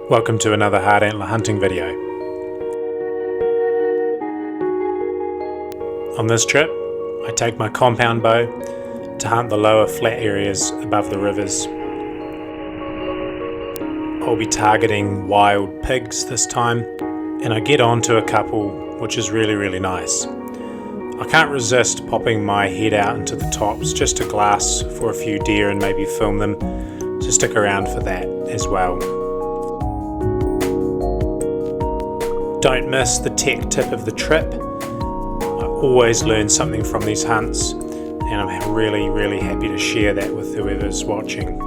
Welcome to another hard antler hunting video. On this trip, I take my compound bow to hunt the lower flat areas above the rivers. I'll be targeting wild pigs this time, and I get onto a couple, which is really nice. I can't resist popping my head out into the tops just to glass for a few deer and maybe film them, so stick around for that as well. Don't miss the tech tip of the trip. I always learn something from these hunts, and I'm really happy to share that with whoever's watching.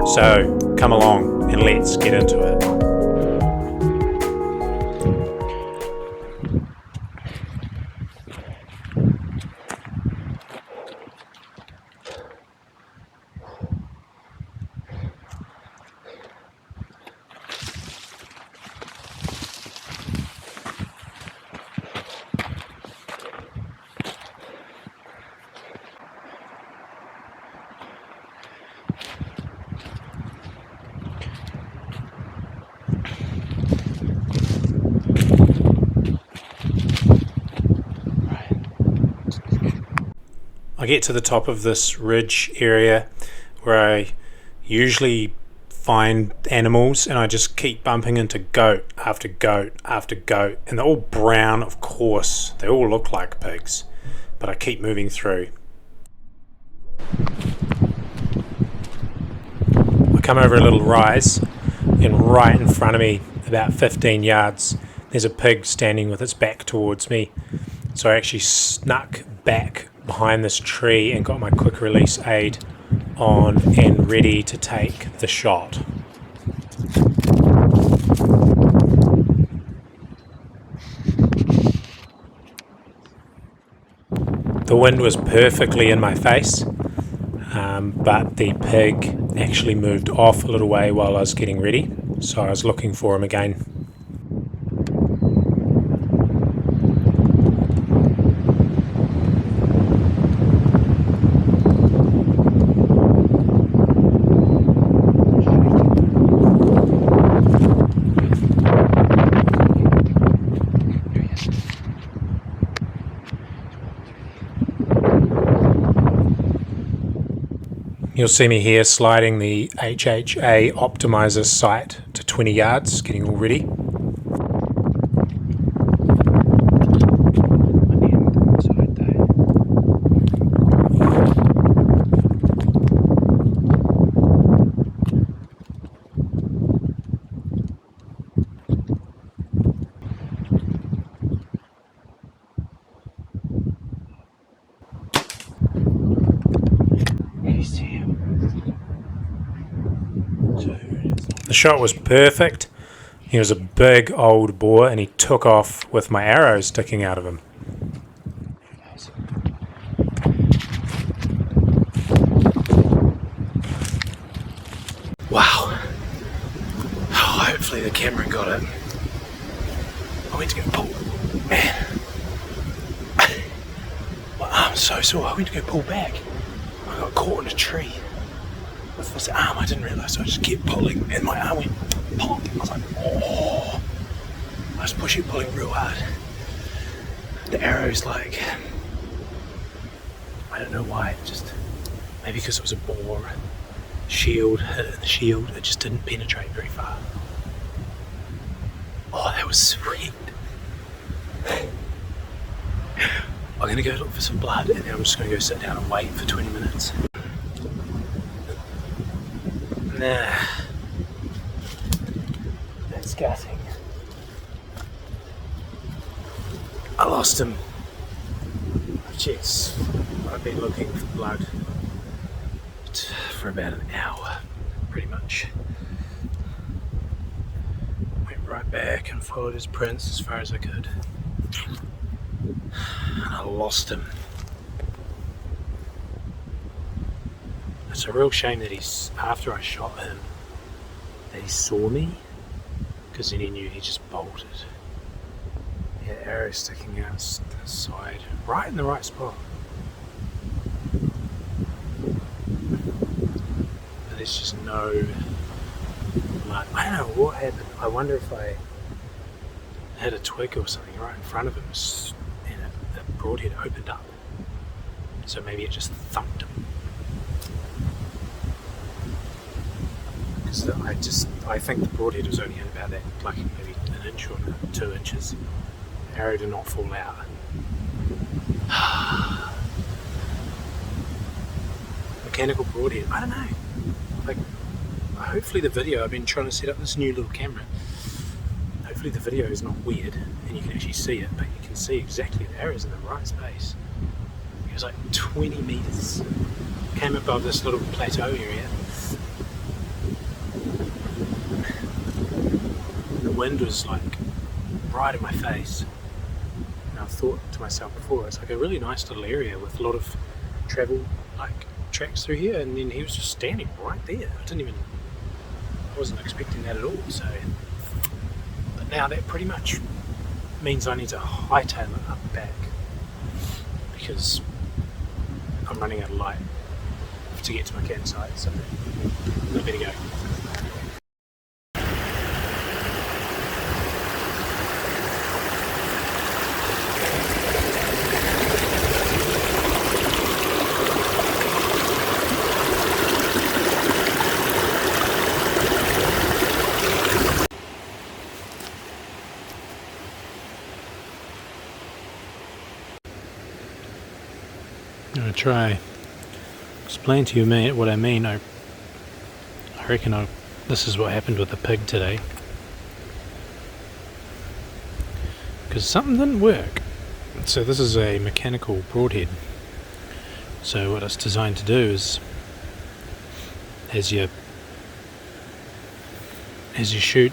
So come along and let's get into it. I get to the top of this ridge area where I usually find animals, and I just keep bumping into goat after goat after goat, and they're all brown, of course. They all look like pigs, but I keep moving through. I come over a little rise, and right in front of me, about 15 yards, there's a pig standing with its back towards me. So I actually snuck back behind this tree and got my quick release aid on and ready to take the shot. The wind was perfectly in my face, but the pig actually moved off a little way while I was getting ready, so I was looking for him again. You'll see me here sliding the HHA optimizer sight to 20 yards, getting all ready. The shot was perfect. He was a big old boar, and he took off with my arrow sticking out of him. Wow. Oh, hopefully the camera got it. I went to go, oh man. My arm's so sore. I went to go pull back. I got caught in a tree with this arm. I didn't realise, so I just kept pulling and my arm went pop. I was like, oh. I was pulling real hard. The arrow's like, I don't know why, maybe because it was a boar shield, hit it in the shield, it just didn't penetrate very far. Oh, that was sweet. I'm going to go look for some blood, and then I'm just going to go sit down and wait for 20 minutes. Nah, that's gutting. I lost him. Jeez, I've been looking for blood for about an hour, pretty much. Went right back and followed his prints as far as I could. And I lost him. It's a real shame that after I shot him, that he saw me, because then he knew he just bolted. He had arrows sticking out the side, right in the right spot. there's just no blood. I don't know what happened. I wonder if I had a twig or something right in front of him and the broadhead opened up. So maybe it just thumped him. Because I think the broadhead was only in about that, like maybe an inch or 2 inches. The arrow did not fall out. Mechanical broadhead. I don't know. Like, hopefully the video. I've been trying to set up this new little camera. Hopefully the video is not weird and you can actually see it, but you can see exactly the arrows in the right space. It was like 20 meters. Came above this little plateau area. The wind was like right in my face. And I thought to myself before, it's like a really nice little area with a lot of travel, like tracks through here, and then he was just standing right there. I wasn't expecting that at all. So, but now that pretty much means I need to hightail it up back because I'm running out of light to get to my campsite. So I better go. I'm going to try explain to you what I mean. I reckon this is what happened with the pig today. Because something didn't work. So this is a mechanical broadhead. So what it's designed to do is, as you shoot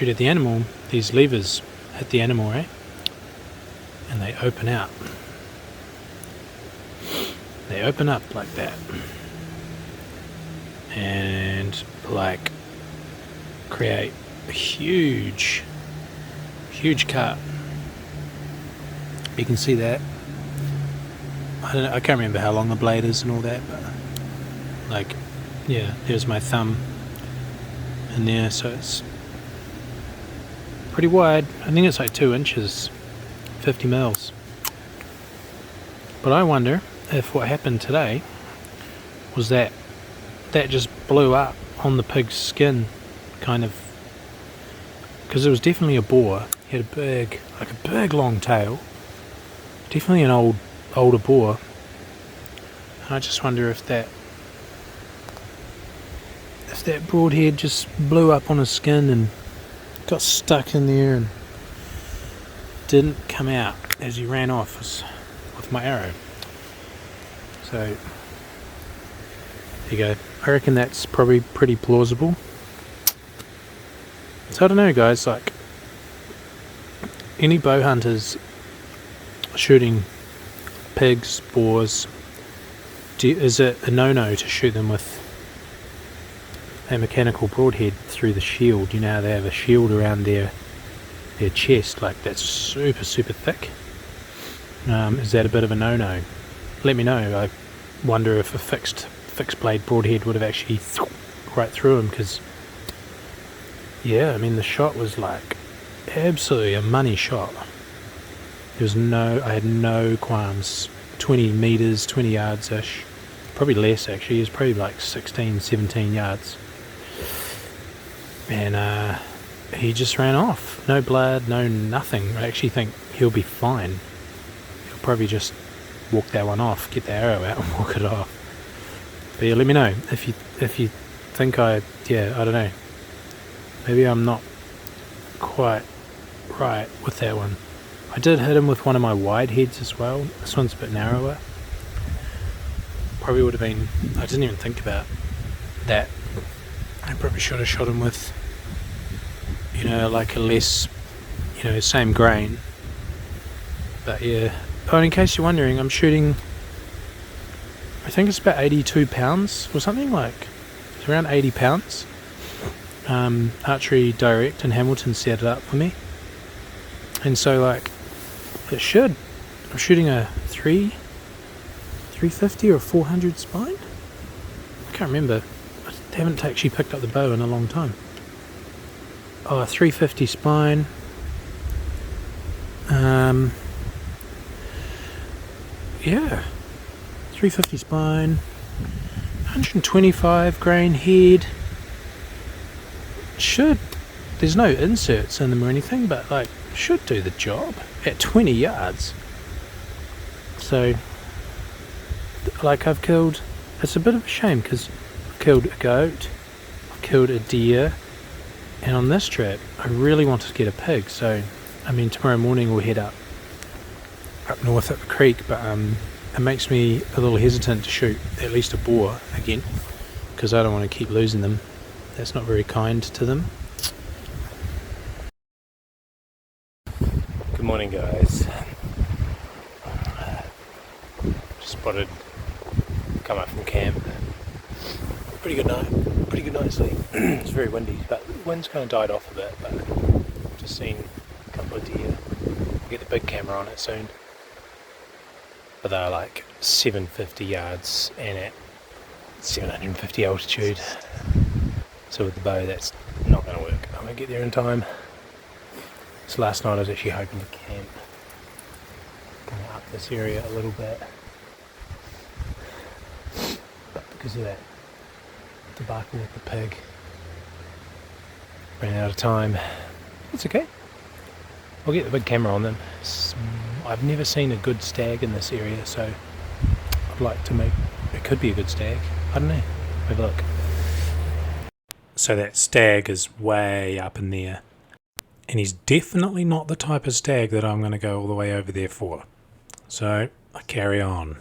at the animal, these levers hit the animal, right? And they open out. They open up like that and like create a huge cut. You can see that. I don't know, I can't remember how long the blade is and all that, but like, yeah, there's my thumb in there, so it's pretty wide. I think it's like 2 inches, 50 mils. But I wonder if what happened today was that just blew up on the pig's skin, kind of, because it was definitely a boar. He had a big long tail, definitely an older boar. And I just wonder if that broadhead just blew up on his skin and got stuck in there and didn't come out as he ran off with my arrow. So, there you go. I reckon that's probably pretty plausible. So I don't know, guys, like, any bow hunters shooting pigs, boars, is it a no-no to shoot them with a mechanical broadhead through the shield? You know how they have a shield around their chest, like that's super thick. Is that a bit of a no-no? Let me know. I wonder if a fixed blade broadhead would have actually right through him, because yeah, I mean the shot was like absolutely a money shot. I had no qualms. 20 meters, 20 yards ish, probably less actually. It was probably like 16, 17 yards, and he just ran off. No blood, no nothing. I actually think he'll be fine. He'll probably just walk that one off, get the arrow out and walk it off. But yeah, let me know if you think I don't know, maybe I'm not quite right with that one. I did hit him with one of my wide heads as well. This one's a bit narrower. Probably would have been, I didn't even think about that. I probably should have shot him with, like a less, same grain. But yeah. Oh, and in case you're wondering, I'm shooting, I think it's about 82 pounds or something, like it's around 80 pounds. Archery Direct in Hamilton set it up for me. And so like, I'm shooting a 350 or 400 spine? I can't remember. They haven't actually picked up the bow in a long time. Oh, 350 spine. Yeah, 350 spine, 125 grain head. There's no inserts in them or anything, but like should do the job at 20 yards. So like I've killed, it's a bit of a shame because I've killed a goat, I've killed a deer, and on this trip I really wanted to get a pig. So I mean tomorrow morning we'll head up north at the creek, but it makes me a little hesitant to shoot at least a boar again because I don't want to keep losing them. That's not very kind to them. Good morning, guys. Just spotted, come up from camp. Pretty good night's sleep. It's very windy, but the wind's kind of died off a bit, but just seen a couple of deer. I'll get the big camera on it soon. But they're like 750 yards and at 750 altitude. So with the bow that's not going to work. I won't get there in time. So last night I was actually hoping to camp. Going up this area a little bit. But because of that debacle with the pig, ran out of time. It's okay. I'll get the big camera on them. I've never seen a good stag in this area, so I'd like to make it could be a good stag. I don't know. Have a look. So that stag is way up in there, and he's definitely not the type of stag that I'm going to go all the way over there for. So I carry on.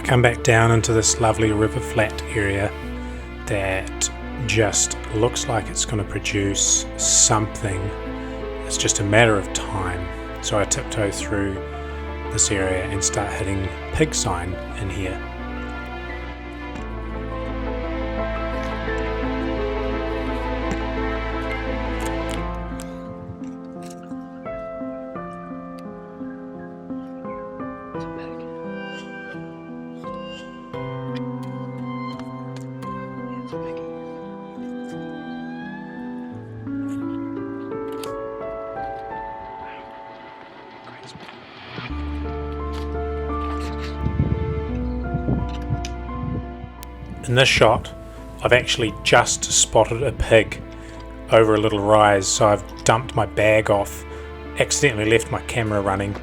Come back down into this lovely river flat area that just looks like it's going to produce something. It's just a matter of time. So I tiptoe through this area and start hitting pig sign in here. In this shot, I've actually just spotted a pig over a little rise, so I've dumped my bag off, accidentally left my camera running.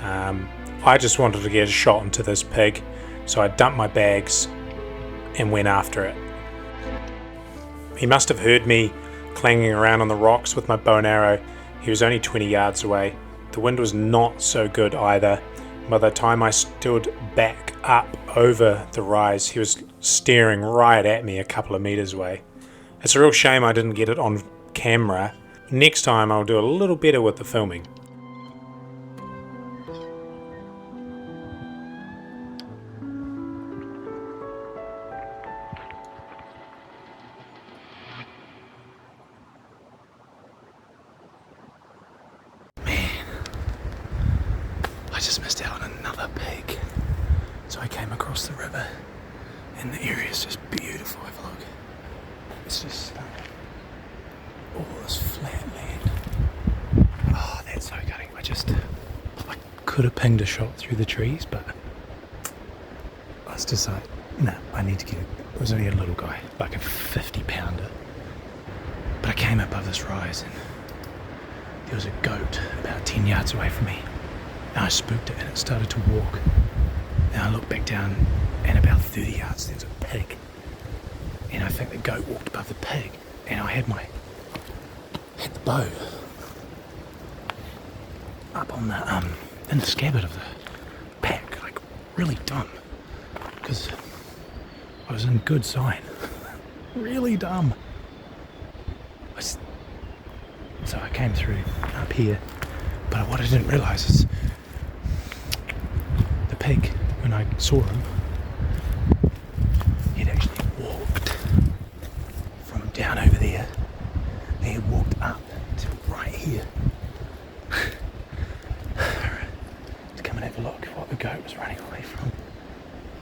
I just wanted to get a shot into this pig, so I dumped my bags and went after it. He must have heard me clanging around on the rocks with my bow and arrow. He was only 20 yards away. The wind was not so good either. By the time I stood back up over the rise, he was staring right at me a couple of meters away. It's a real shame I didn't get it on camera. Next time I'll do a little better with the filming. I just missed out on another pig. So I came across the river and the area is just beautiful. Have a look. It's just stunning. All this flat land. Oh, that's so gutting. I could have pinged a shot through the trees, but I was just like, no, I need to get it. It was only a little guy, like a 50-pounder. But I came above this rise and there was a goat about 10 yards away from me. And I spooked it and it started to walk. And I looked back down and about 30 yards there's a pig. And I think the goat walked above the pig. And I had the bow up on the in the scabbard of the pack, like really dumb. because I was in good sign. Really dumb. So I came through up here, but what I didn't realise is the pig, when I saw him, he'd actually walked from down over there. He had walked up to right here to come and have a look at what the goat was running away from.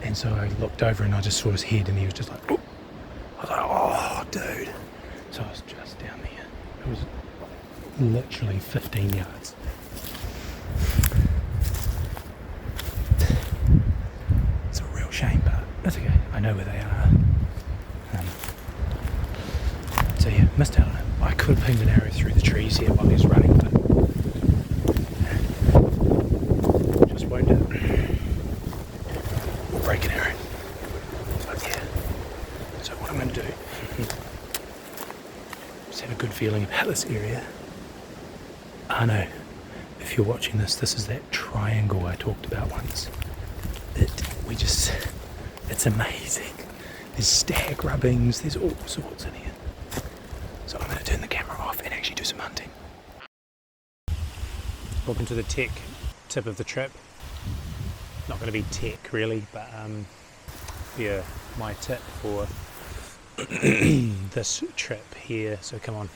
And so I looked over and I just saw his head, and he was just like, oh. I was like, oh, dude. So I was just down there. It was literally 15 yards. It's a real shame, but that's okay. I know where they are. So yeah, missed out on it. I could have pinged an arrow through the trees here while he was running, but just won't do it. We'll break an arrow. But yeah. So what I'm going to do, just have a good feeling about this area. I know, if you're watching this, this is that triangle I talked about once. It's amazing. There's stag rubbings, there's all sorts in here. So I'm going to turn the camera off and actually do some hunting. Welcome to the tech tip of the trip. Not going to be tech really, but yeah, my tip for this trip here. So come on.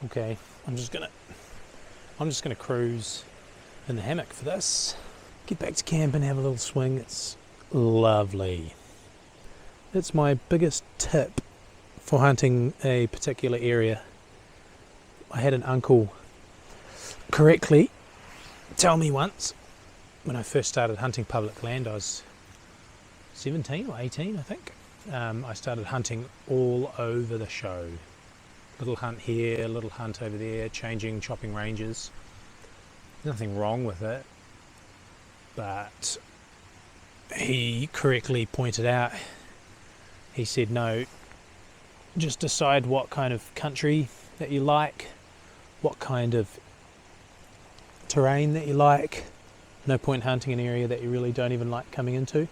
Okay, I'm just gonna cruise in the hammock for this. Get back to camp and have a little swing. It's lovely. It's my biggest tip for hunting a particular area. I had an uncle correctly tell me once, when I first started hunting public land, I was 17 or 18 I think. I started hunting all over the show. Little hunt here, little hunt over there, chopping ranges. Nothing wrong with it, but he correctly pointed out, he said, no, just decide what kind of country that you like, what kind of terrain that you like. No point hunting an area that you really don't even like coming into.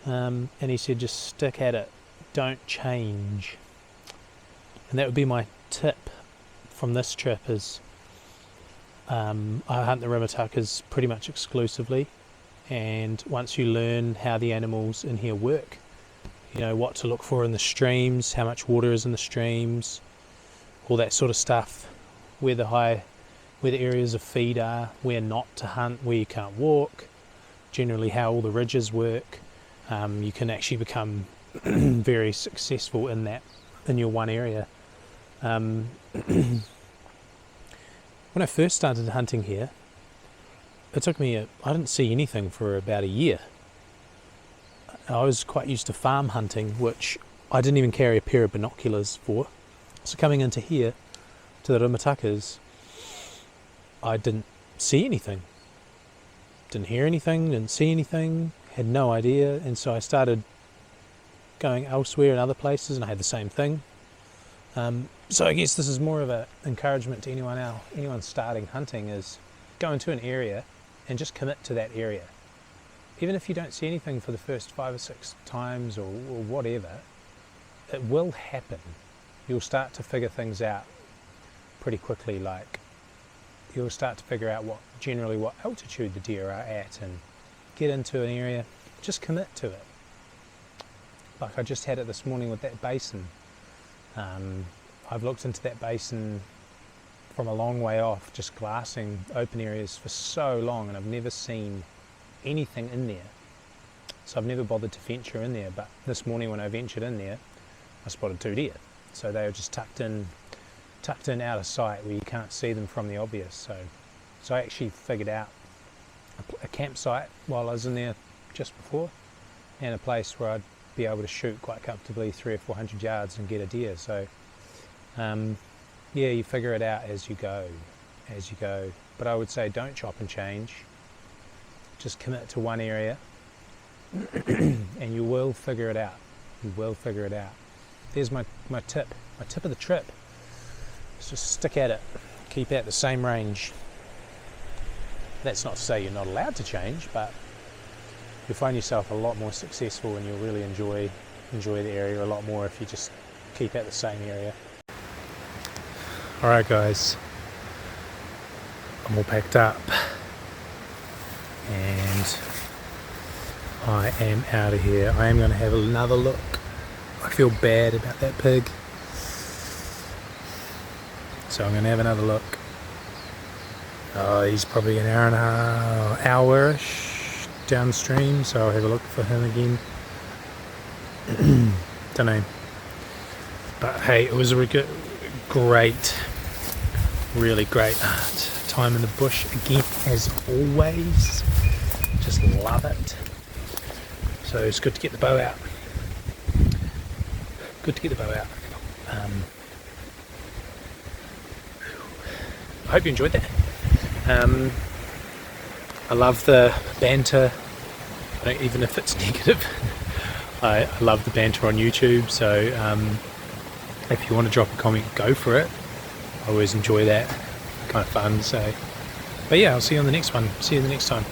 And he said, just stick at it, don't change. And that would be my tip from this trip is I hunt the Remutakas pretty much exclusively, and once you learn how the animals in here work, you know what to look for in the streams, how much water is in the streams, all that sort of stuff, where the areas of feed are, where not to hunt, where you can't walk, generally how all the ridges work, you can actually become very successful in your one area. When I first started hunting here, it took me I didn't see anything for about a year. I was quite used to farm hunting, which I didn't even carry a pair of binoculars for. So coming into here, to the Remutakas, I didn't see anything. Didn't hear anything, didn't see anything, had no idea, and so I started going elsewhere in other places, and I had the same thing. So I guess this is more of an encouragement to anyone starting hunting, is go into an area and just commit to that area. Even if you don't see anything for the first 5 or 6 times or whatever, it will happen. You'll start to figure things out pretty quickly, like you'll start to figure out what altitude the deer are at, and get into an area, just commit to it. Like I just had it this morning with that basin. I've looked into that basin from a long way off, just glassing open areas for so long, and I've never seen anything in there. So I've never bothered to venture in there, but this morning when I ventured in there, I spotted 2 deer. So they were just tucked in out of sight where you can't see them from the obvious. So I actually figured out a campsite while I was in there just before, and a place where I'd be able to shoot quite comfortably 300 or 400 yards and get a deer. So yeah, you figure it out as you go. But I would say don't chop and change. Just commit to one area and you will figure it out. There's my tip of the trip. Just stick at it. Keep at the same range. That's not to say you're not allowed to change, but you'll find yourself a lot more successful, and you'll really enjoy the area a lot more if you just keep at the same area. Alright guys, I'm all packed up and I am out of here. I am going to have another look. I feel bad about that pig, so I'm going to have another look. Oh, he's probably an hour and a half, hour-ish downstream, so I'll have a look for him again. Don't know. But hey, it was a great, really great time in the bush again, as always. Just love it. So it's good to get the bow out. I hope you enjoyed that. I love the banter, even if it's negative. I love the banter on YouTube, so if you want to drop a comment, go for it. I always enjoy that, kind of fun. So, but yeah, I'll see you on the next one. See you the next time.